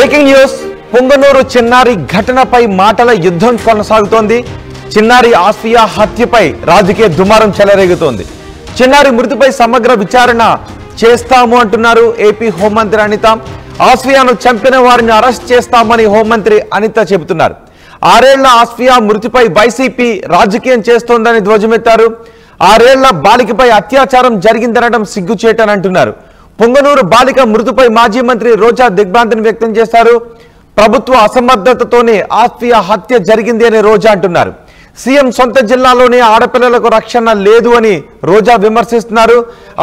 Breaking news Punganur చిన్నారి ఘటనపై మాటల యుద్ధం కొనసాగుతోంది. చిన్నారి ఆస్ఫియా హత్యపై రాజకీయ దుమారం చెలరేగుతోంది. చిన్నారి మృతిపై సమగ్ర విచారణ చేస్తాము అంటున్నారు ఏపీ హోంమంత్రి అనిత. ఆస్ఫియాను చంపిన వారిని అరెస్ట్ చేస్తామని హోంమంత్రి అనిత చెబుతున్నారు. 6 ఏళ్ల ఆస్ఫియా మృతిపై వైసీపీ రాజకీయం చేస్తోందని ధ్వజమెత్తారు. 6 ఏళ్ల బాలికపై అత్యాచారం జరిగిందనడం సిగ్గుచేటని అంటున్నారు. పొంగనూరు బాలిక మృతిపై మాజీ మంత్రి రోజా దిగ్భ్రాంతిని వ్యక్తం చేశారు. ప్రభుత్వ అసమర్థతతోనే ఆస్ఫియా హత్య జరిగింది అని రోజా అంటున్నారు. సీఎం సొంత జిల్లాలోనే ఆడపిల్లలకు రక్షణ లేదు అని రోజా విమర్శిస్తున్నారు.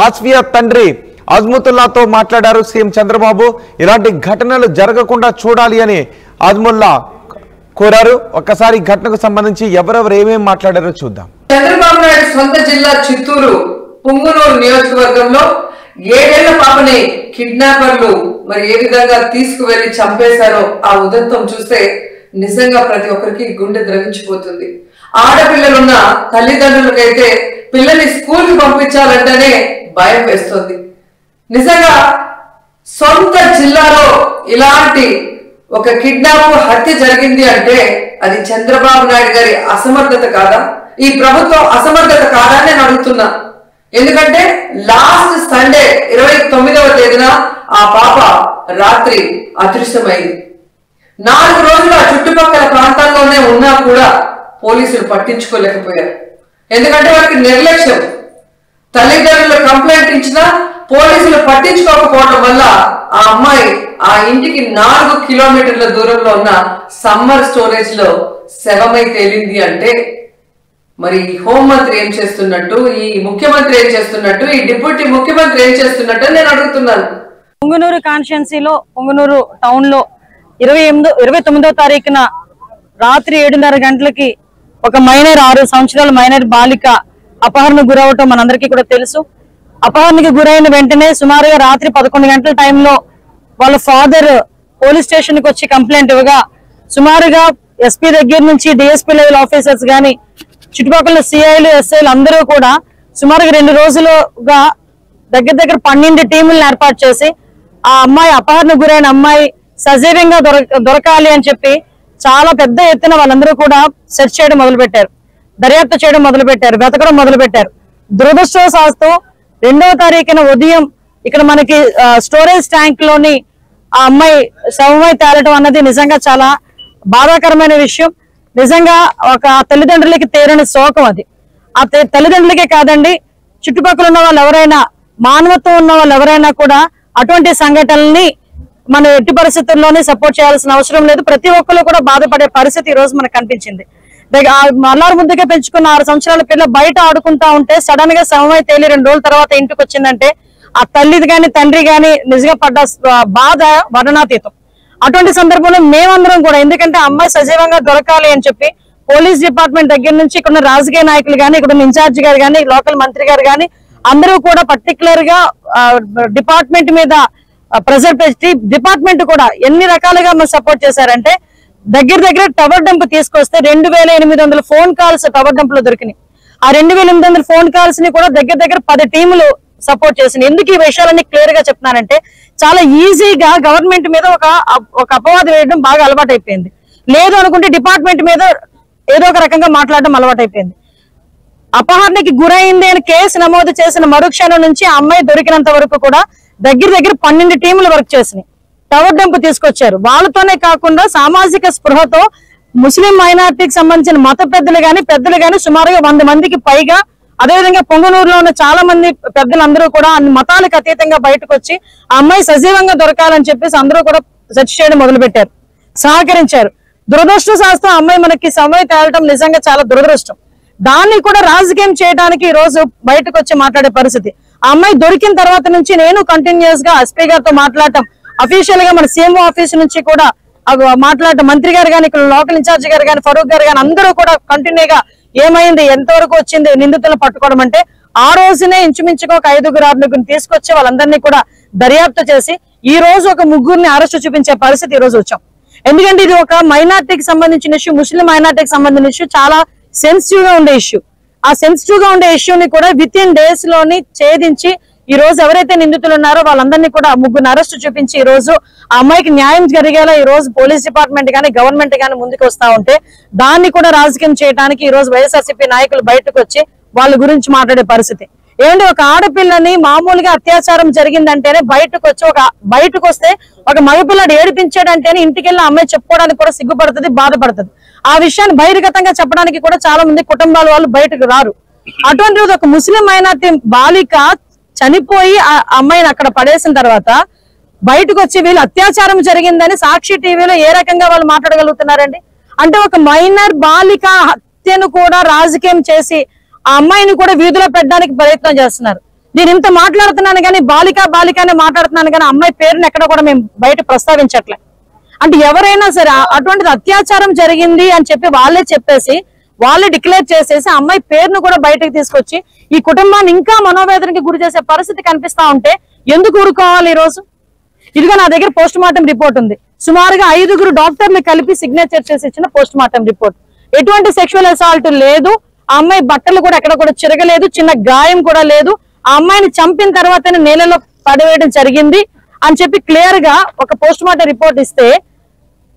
ఆస్ఫియా తండ్రి అజ్ముతుల్లాతో మాట్లాడారు సీఎం చంద్రబాబు. ఇలాంటి ఘటనలు జరగకుండా చూడాలి అని అజ్ముల్లా కోరారు. ఒక్కసారి ఘటనకు సంబంధించి ఎవరెవరు ఏమేమి మాట్లాడారో చూద్దాం. చంద్రబాబు నాయుడు సొంత జిల్లా చిత్తూరు పొంగనూరు నియోజకవర్గంలో 7 ఏళ్ల పాపని కిడ్నాపర్లు మరి ఏ విధంగా తీసుకువెళ్లి చంపేశారో ఆ ఉదంతం చూస్తే నిజంగా ప్రతి ఒక్కరికి గుండె ద్రవించిపోతుంది. ఆడపిల్లలున్న తల్లిదండ్రులకైతే పిల్లల్ని స్కూల్ కి పంపించాలంటేనే భయం వేస్తుంది. నిజంగా సొంత జిల్లాలో ఇలాంటి ఒక కిడ్నాప్ హత్య జరిగింది అంటే అది చంద్రబాబు నాయుడు గారి అసమర్థత కాదా, ఈ ప్రభుత్వం అసమర్థత కాదా అని నేను అడుగుతున్నా. ఎందుకంటే లాస్ట్ సండే 29వ తేదీన ఆ పాప రాత్రి అదృశ్యమైంది. 4 రోజులు ఆ చుట్టుపక్కల ప్రాంతాల్లోనే ఉన్నా కూడా పోలీసులు పట్టించుకోలేకపోయారు. ఎందుకంటే వారికి నిర్లక్ష్యం. తల్లిదండ్రులు కంప్లైంట్ ఇచ్చినా పోలీసులు పట్టించుకోకపోవడం వల్ల ఆ అమ్మాయి ఆ ఇంటికి 4 కిలోమీటర్ల దూరంలో ఉన్న సమ్మర్ స్టోరేజ్ లో శవమై తేలింది అంటే మరి హోంమంత్రి ఏం చేస్తున్నట్టు, ఈ ముఖ్యమంత్రి ఏం చేస్తున్నట్టు, ఈ డిప్యూటీ ముఖ్యమంత్రి ఏం చేస్తున్నట్టు నేను అడుగుతున్నాను. పొంగనూరు కాన్స్టిట్యున్సీలో పొంగనూరు టౌన్ లో 29వ తారీఖున రాత్రి 7:30 గంటలకి ఒక మైనర్ 6 సంవత్సరాల మైనర్ బాలిక అపహరణ గురవటం మనందరికీ కూడా తెలుసు. అపహరణకి గురైన వెంటనే సుమారుగా రాత్రి 11 గంటల టైంలో వాళ్ళ ఫాదర్ పోలీస్ స్టేషన్ కి వచ్చి కంప్లైంట్ ఇవ్వగా సుమారుగా ఎస్పీ దగ్గర నుంచి డిఎస్పీ లెవెల్ ఆఫీసర్స్ గాని చుట్టుపక్కల సిఐలు ఎస్ఐలు అందరూ కూడా సుమారుగా 2 రోజులుగా దగ్గర 12 టీములను ఏర్పాటు చేసి ఆ అమ్మాయి అపహరణ గురైన అమ్మాయి సజీవంగా దొరకాలి అని చెప్పి చాలా పెద్ద ఎత్తున వాళ్ళందరూ కూడా సెర్చ్ చేయడం మొదలుపెట్టారు, దర్యాప్తు చేయడం మొదలుపెట్టారు, వెతకడం మొదలుపెట్టారు. దురదృష్టవశాత్తు 2వ తారీఖున ఉదయం ఇక్కడ మనకి స్టోరేజ్ ట్యాంక్ లోని ఆ అమ్మాయి శవమై తేలటం అన్నది నిజంగా చాలా బాధాకరమైన విషయం. నిజంగా ఒక తల్లిదండ్రులకి తీరని శోకం అది. ఆ తల్లిదండ్రులకే కాదండి, చుట్టుపక్కల ఉన్న వాళ్ళు ఎవరైనా, మానవత్వం ఉన్న వాళ్ళు ఎవరైనా కూడా అటువంటి సంఘటనల్ని మనం ఎట్టి పరిస్థితుల్లోనే సపోర్ట్ చేయాల్సిన అవసరం లేదు. ప్రతి ఒక్కరు కూడా బాధపడే పరిస్థితి ఈ రోజు మనకు కనిపించింది. మల్లారు ముద్దుగా పెంచుకున్న 6 సంవత్సరాల పిల్ల బయట ఆడుకుంటా ఉంటే సడన్ గా శవమై తేలి 2 రోజుల తర్వాత ఇంటికి వచ్చిందంటే ఆ తల్లిది గాని తండ్రి గాని నిజంగా పడ్డ బాధ వర్ణనాతీతం. అటువంటి సందర్భంలో మేమందరం కూడా, ఎందుకంటే అమ్మాయి సజీవంగా దొరకాలి అని చెప్పి పోలీస్ డిపార్ట్మెంట్ దగ్గర నుంచి ఇక్కడ రాజకీయ నాయకులు గాని, ఇక్కడ ఇన్ఛార్జ్ గారు గాని, లోకల్ మంత్రి గారు గాని అందరూ కూడా పర్టికులర్ గా డిపార్ట్మెంట్ మీద ప్రెజర్ పెట్టి డిపార్ట్మెంట్ కూడా ఎన్ని రకాలుగా మనం సపోర్ట్ చేశారంటే దగ్గర టవర్ డంప్ తీసుకొస్తే 2800 ఫోన్ కాల్స్ టవర్ డంప్ లో దొరికినాయి. ఆ 2800 ఫోన్ కాల్స్ ని కూడా దగ్గర 10 టీములు సపోర్ట్ చేసింది. ఎందుకు ఈ విషయాలన్నీ క్లియర్ గా చెప్తున్నానంటే చాలా ఈజీగా గవర్నమెంట్ మీద ఒక అపవాదం వేయడం బాగా అలవాటు అయిపోయింది. లేదు అనుకుంటే డిపార్ట్మెంట్ మీద ఏదో ఒక రకంగా మాట్లాడడం అలవాటు అయిపోయింది. అపహరణకి గురైంది అని కేసు నమోదు చేసిన మరుక్షణం నుంచి ఆ అమ్మాయి దొరికినంత వరకు కూడా దగ్గర 12 టీములు వర్క్ చేసినాయి. టవర్ డంప్ తీసుకొచ్చారు. వాళ్ళతోనే కాకుండా సామాజిక స్పృహతో ముస్లిం మైనారిటీకి సంబంధించిన మత పెద్దలు గాని సుమారుగా 100 మందికి పైగా, అదేవిధంగా పొంగనూరులో ఉన్న చాలా మంది పెద్దలందరూ కూడా అన్ని మతాలకు అతీతంగా బయటకు వచ్చి ఆ అమ్మాయి సజీవంగా దొరకాలని చెప్పేసి అందరూ కూడా సెర్చ్ చేయడం మొదలు పెట్టారు, సహకరించారు. దురదృష్టశాస్త్రం అమ్మాయి మనకి సమయం తేలటం నిజంగా చాలా దురదృష్టం. దాన్ని కూడా రాజకీయం చేయడానికి ఈ రోజు బయటకు వచ్చి మాట్లాడే పరిస్థితి. ఆ అమ్మాయి దొరికిన తర్వాత నుంచి నేను కంటిన్యూస్ గా ఎస్పీ గారితో మాట్లాడటం, అఫీషియల్ గా మన సీఎం ఆఫీస్ నుంచి కూడా మాట్లాడటం, మంత్రి గారు గాని, ఇక్కడ లోకల్ ఇన్ఛార్జ్ గారు గాని, ఫరూక్ గారు గాని అందరూ కూడా కంటిన్యూగా ఏమైంది, ఎంతవరకు వచ్చింది, నిందితులను పట్టుకోవడం అంటే ఆ రోజునే ఇంచుమించుగా ఒక 5-6 తీసుకొచ్చి వాళ్ళందరినీ కూడా దర్యాప్తు చేసి ఈ రోజు ఒక 3 అరెస్టు చూపించే పరిస్థితి ఈ రోజు వచ్చాం. ఎందుకంటే ఇది ఒక మైనార్టీకి సంబంధించిన ఇష్యూ, ముస్లిం మైనార్టీకి సంబంధించిన ఇష్యూ, చాలా సెన్సిటివ్ గా ఉండే ఇష్యూ. ఆ సెన్సిటివ్ గా ఉండే ఇష్యూని కూడా విత్ ఇన్ డేస్ లోని ఛేదించి ఈ రోజు ఎవరైతే నిందితులు ఉన్నారో వాళ్ళందరినీ కూడా ముగ్గురు అరెస్టు చూపించి ఈ రోజు ఆ అమ్మాయికి న్యాయం జరిగేలా ఈ రోజు పోలీస్ డిపార్ట్మెంట్ గానీ గవర్నమెంట్ గానీ ముందుకు వస్తా ఉంటే దాన్ని కూడా రాజకీయం చేయడానికి ఈ రోజు వైఎస్ఆర్సీపీ నాయకులు బయటకు వచ్చి వాళ్ళ గురించి మాట్లాడే పరిస్థితి. ఏంటి, ఒక ఆడపిల్లని మామూలుగా అత్యాచారం జరిగిందంటేనే బయటకు వస్తే ఒక మగపిల్లడు ఏడిపించాడంటేనే ఇంటికి వెళ్ళి అమ్మాయి చెప్పుకోవడానికి కూడా సిగ్గుపడుతుంది, బాధపడుతుంది. ఆ విషయాన్ని బహిర్గతంగా చెప్పడానికి కూడా చాలా మంది కుటుంబాల వాళ్ళు బయటకు రారు. అటువంటి ఒక ముస్లిం మైనార్టీ బాలిక చనిపోయి ఆ అమ్మాయిని అక్కడ పడేసిన తర్వాత బయటకు వచ్చి వీళ్ళు అత్యాచారం జరిగిందని సాక్షి టీవీలో ఏ రకంగా వాళ్ళు మాట్లాడగలుగుతున్నారండి? అంటే ఒక మైనర్ బాలిక హత్యను కూడా రాజకీయం చేసి ఆ అమ్మాయిని కూడా వీధిలో పెట్టడానికి ప్రయత్నం చేస్తున్నారు. నేను ఇంత మాట్లాడుతున్నాను కానీ బాలికనే మాట్లాడుతున్నాను కానీ అమ్మాయి పేరుని ఎక్కడ కూడా మేము బయట ప్రస్తావించట్లే. అంటే ఎవరైనా సరే అటువంటిది అత్యాచారం జరిగింది అని చెప్పి వాళ్ళే డిక్లేర్ చేసేసి అమ్మాయి పేరును కూడా బయటకు తీసుకొచ్చి ఈ కుటుంబాన్ని ఇంకా మనోవేదనకి గురి చేసే పరిస్థితి కనిపిస్తా ఉంటే ఎందుకు ఊరుకోవాలి? ఈ రోజు ఇదిగో నా దగ్గర పోస్ట్ మార్టం రిపోర్ట్ ఉంది. సుమారుగా 5 డాక్టర్లు కలిపి సిగ్నేచర్ చేసి ఇచ్చిన పోస్ట్ మార్టం రిపోర్ట్. ఎటువంటి సెక్షువల్ అసాల్ట్ లేదు, ఆ అమ్మాయి బట్టలు కూడా ఎక్కడ కూడా చిరగలేదు, చిన్న గాయం కూడా లేదు. ఆ అమ్మాయిని చంపిన తర్వాతనే నేలలో పడవేయడం జరిగింది అని చెప్పి క్లియర్ గా ఒక పోస్ట్ మార్టం రిపోర్ట్ ఇస్తే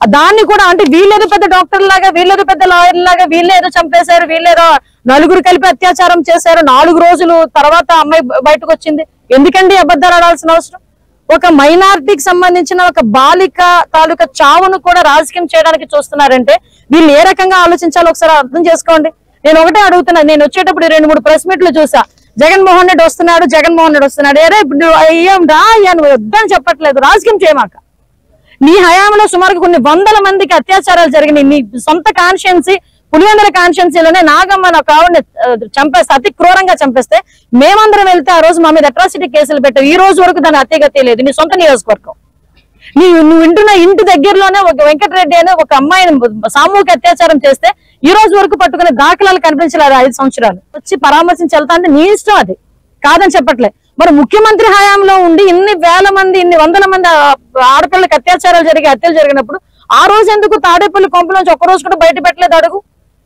దాన్ని కూడా అంటే వీళ్ళేదో పెద్ద డాక్టర్ లాగా, వీళ్ళేదో పెద్ద లాయర్ లాగా, వీళ్ళేదో చంపేశారు, వీళ్ళేదో 4 కలిపి అత్యాచారం చేశారు, 4 రోజులు తర్వాత అమ్మాయి బయటకు వచ్చింది. ఎందుకండి అబద్ధాలు ఆడాల్సిన అవసరం? ఒక మైనారిటీకి సంబంధించిన ఒక బాలిక తాలూకా చావును కూడా రాజకీయం చేయడానికి చూస్తున్నారంటే వీళ్ళు ఏ రకంగా ఆలోచించాలో ఒకసారి అర్థం చేసుకోండి. నేను ఒకటే అడుగుతున్నా, నేను వచ్చేటప్పుడు 2-3 ప్రెస్ మీట్లు చూసా. జగన్మోహన్ రెడ్డి వస్తున్నాడు. అరే అయ్యాం రా అయ్యా, నువ్వు వద్దని చెప్పట్లేదు, రాజకీయం చేయమాక. నీ హయాంలో సుమారు కొన్ని 100 మందికి అత్యాచారాలు జరిగినాయి. నీ సొంత కాన్షియన్సీ పులివెందుల కాన్షియన్సీలోనే నాగమ్మ నా కావుని చంపేస్తే, అతి క్రూరంగా చంపేస్తే మేమందరం వెళ్తే ఆ రోజు మా మీద అట్రాసిటీ కేసులు పెట్టావు. ఈ రోజు వరకు దాని అత్యగతి లేదు. నీ సొంత నియోజకవర్గం, నువ్వు వింటున్న ఇంటి దగ్గరలోనే ఒక వెంకటరెడ్డి అనే ఒక అమ్మాయిని సామూహిక అత్యాచారం చేస్తే ఈ రోజు వరకు పట్టుకునే దాఖలాలు కనిపించలేదు. 5 సంవత్సరాలు వచ్చి పరామర్శించి వెళ్తా అంటే నీ ఇష్టం, అది కాదని చెప్పట్లే. మరి ముఖ్యమంత్రి హయాంలో ఉండి ఇన్ని వేల మంది 100 మంది ఆడపిల్లలకు హత్యలు జరిగినప్పుడు ఆ రోజు ఎందుకు తాడేపల్లి కొంపలోంచి ఒక్క రోజు కూడా బయట పెట్టలేదు? అడుగు.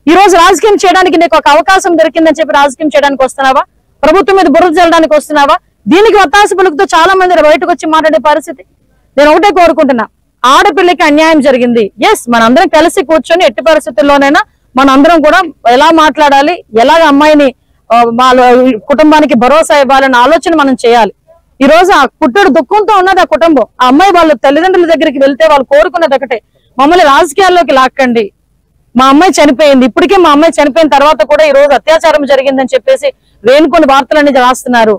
ఈ రోజు రాజకీయం చేయడానికి నీకు ఒక అవకాశం దొరికిందని చెప్పి రాజకీయం చేయడానికి వస్తున్నావా? ప్రభుత్వం మీద బురద చల్లడానికి వస్తున్నావా? దీనికి ఒత్తాస పలుకుతో చాలా మంది బయటకు వచ్చి మాట్లాడే పరిస్థితి. నేను ఒకటే కోరుకుంటున్నా, ఆడపిల్లకి అన్యాయం జరిగింది. ఎస్, మనందరం కలిసి కూర్చొని ఎట్టి పరిస్థితుల్లోనైనా మనందరం కూడా ఎలా మాట్లాడాలి, ఎలాగ అమ్మాయిని వాళ్ళ కుటుంబానికి భరోసా ఇవ్వాలన్న ఆలోచన మనం చేయాలి. ఈ రోజు ఆ పుట్టుడు దుఃఖంతో ఉన్నది ఆ కుటుంబం. ఆ అమ్మాయి వాళ్ళ తల్లిదండ్రుల దగ్గరికి వెళ్తే వాళ్ళు కోరుకున్నది ఒకటే, మమ్మల్ని రాజకీయాల్లోకి లాక్కండి, మా అమ్మాయి చనిపోయింది. ఇప్పటికే మా అమ్మాయి చనిపోయిన తర్వాత కూడా ఈ రోజు అత్యాచారం జరిగిందని చెప్పేసి లేనిపోని వార్తలన్నీ రాస్తున్నారు.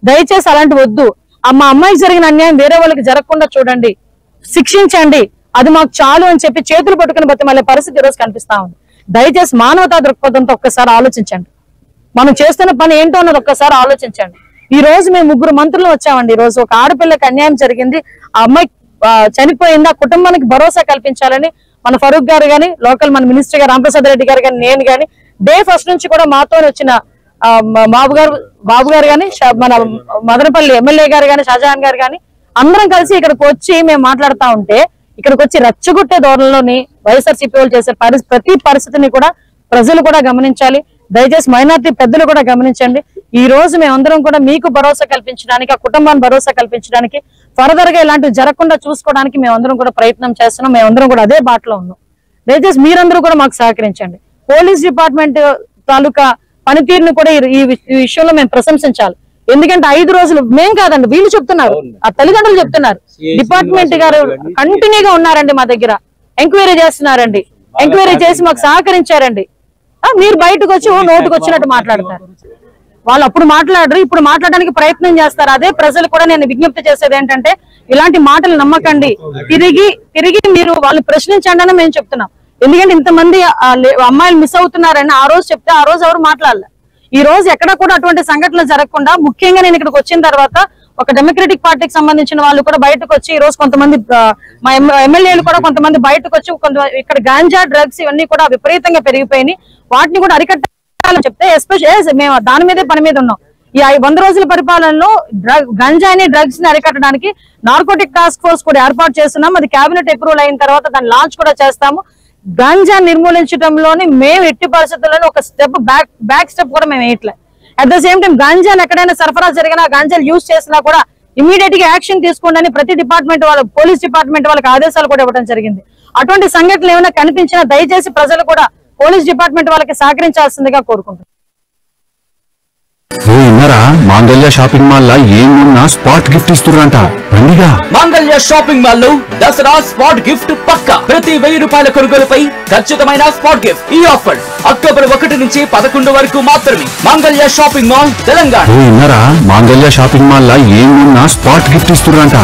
దయచేసి అలాంటి వద్దు. మా అమ్మాయికి జరిగిన అన్యాయం వేరే వాళ్ళకి జరగకుండా చూడండి, శిక్షించండి, అది మాకు చాలు అని చెప్పి చేతులు పట్టుకుని బతిమాలే పరిస్థితి ఈ రోజు కనిపిస్తా ఉంది. దయచేసి మానవతా దృక్పథంతో ఒక్కసారి ఆలోచించండి. మనం చేస్తున్న పని ఏంటో అన్నది ఒక్కసారి ఆలోచించండి. ఈ రోజు మేము 3 మంత్రులు వచ్చామండి. ఈ రోజు ఒక ఆడపిల్లకి అన్యాయం జరిగింది, ఆ అమ్మాయి చనిపోయింది, ఆ కుటుంబానికి భరోసా కల్పించాలని మన ఫరూక్ గారు గాని, లోకల్ మన మినిస్టర్ గారు రామప్రసాద్ రెడ్డి గారు కానీ, నేను కానీ డే ఫస్ట్ నుంచి కూడా మాతో వచ్చిన బాబు గారు కానీ, మన మదనపల్లి ఎమ్మెల్యే గారు కానీ, షాజహాన్ గారు కానీ అందరం కలిసి ఇక్కడికి వచ్చి మేము మాట్లాడుతా ఉంటే ఇక్కడికి వచ్చి రెచ్చగొట్టే ధోరణిలోని వైఎస్ఆర్సీపీ వాళ్ళు చేసే ప్రతి పరిస్థితిని కూడా ప్రజలు కూడా గమనించాలి. దయచేసి మైనార్టీ పెద్దలు కూడా గమనించండి. ఈ రోజు మేమందరం కూడా మీకు భరోసా కల్పించడానికి, ఆ కుటుంబాన్ని భరోసా కల్పించడానికి, ఫర్దర్ గా ఇలాంటివి జరగకుండా చూసుకోవడానికి మేమందరం కూడా ప్రయత్నం చేస్తున్నాం. మేమందరం కూడా అదే బాటలో ఉన్నాం. దయచేసి మీరందరూ కూడా మాకు సహకరించండి. పోలీస్ డిపార్ట్మెంట్ తాలూకా పనితీరుని కూడా ఈ విషయంలో మేము ప్రశంసించాలి. ఎందుకంటే 5 రోజులు మేం కాదండి, వీళ్ళు చెప్తున్నారు, ఆ తల్లిదండ్రులు చెప్తున్నారు. డిపార్ట్మెంట్ గారు కంటిన్యూగా ఉన్నారండి, మా దగ్గర ఎంక్వైరీ చేస్తున్నారండి, ఎంక్వైరీ చేసి మాకు సహకరించారండి. మీరు బయటకు వచ్చి నోటుకు వచ్చినట్టు మాట్లాడతారు. వాళ్ళు అప్పుడు మాట్లాడరు, ఇప్పుడు మాట్లాడడానికి ప్రయత్నం చేస్తారు. అదే ప్రజలు కూడా నేను విజ్ఞప్తి చేసేది ఏంటంటే ఇలాంటి మాటలు నమ్మకండి, తిరిగి మీరు వాళ్ళు ప్రశ్నించండి అని మేము చెప్తున్నాం. ఎందుకంటే ఇంతమంది అమ్మాయిలు మిస్ అవుతున్నారని ఆ రోజు చెప్తే ఆ రోజు ఎవరు మాట్లాడలే. ఈ రోజు ఎక్కడ కూడా అటువంటి సంఘటనలు జరగకుండా, ముఖ్యంగా నేను ఇక్కడికి వచ్చిన తర్వాత ఒక డెమోక్రటిక్ పార్టీకి సంబంధించిన వాళ్ళు కూడా బయటకు వచ్చి, ఈ రోజు కొంతమంది మా ఎమ్మెల్యేలు కూడా కొంతమంది బయటకు వచ్చి ఇక్కడ గాంజా డ్రగ్స్ ఇవన్నీ కూడా విపరీతంగా పెరిగిపోయినాయి, వాటిని కూడా అరికట్టాలని చెప్తే ఎస్పెషల్ మేము దాని మీదే పని మీద ఉన్నాం. ఈ 100 రోజుల పరిపాలనలో గంజాయిని డ్రగ్స్ ని అరికట్టడానికి నార్కోటిక్ టాస్క్ ఫోర్స్ కూడా ఏర్పాటు చేస్తున్నాం. అది కేబినెట్ అప్రూవల్ అయిన తర్వాత దాన్ని లాంచ్ కూడా చేస్తాము. గంజా నిర్మూలించడంలోని మేము ఎట్టి పరిస్థితుల్లో ఒక స్టెప్ బ్యాక్ స్టెప్ కూడా మేము వేయట్లే. అట్ ద సేమ్ టైం గాంజాలు ఎక్కడైనా సరఫరా జరిగినా గాంజాలు యూజ్ చేసినా కూడా ఇమీడియట్ గా యాక్షన్ తీసుకోండి ప్రతి డిపార్ట్మెంట్ వాళ్ళ పోలీస్ డిపార్ట్మెంట్ వాళ్ళకి ఆదేశాలు కూడా ఇవ్వడం జరిగింది. అటువంటి సంఘటనలు ఏమైనా కనిపించినా దయచేసి ప్రజలు కూడా పోలీస్ డిపార్ట్మెంట్ వాళ్ళకి సహకరించాల్సిందిగా కోరుకుంటున్నారు. మాంగళ్య షాపింగ్ మాల్ లా ఏమున్నా స్పాట్ గిఫ్ట్ ఇస్తున్నారంట. మాంగళ్య షాపింగ్ మాల్ లో దసరా స్పాట్ గిఫ్ట్ పక్కా. ప్రతి 1000 రూపాయల కొనుగోలుపై ఖచ్చితమైన స్పాట్ గిఫ్ట్. ఈ ఆఫర్ అక్టోబర్ 1 నుంచి 11 వరకు మాత్రమే. మాంగళ్య షాపింగ్ మాల్ తెలంగాణ. మాంగళ్య షాపింగ్ మాల్ లా ఏమున్నా స్పాట్ గిఫ్ట్ ఇస్తున్నారంట.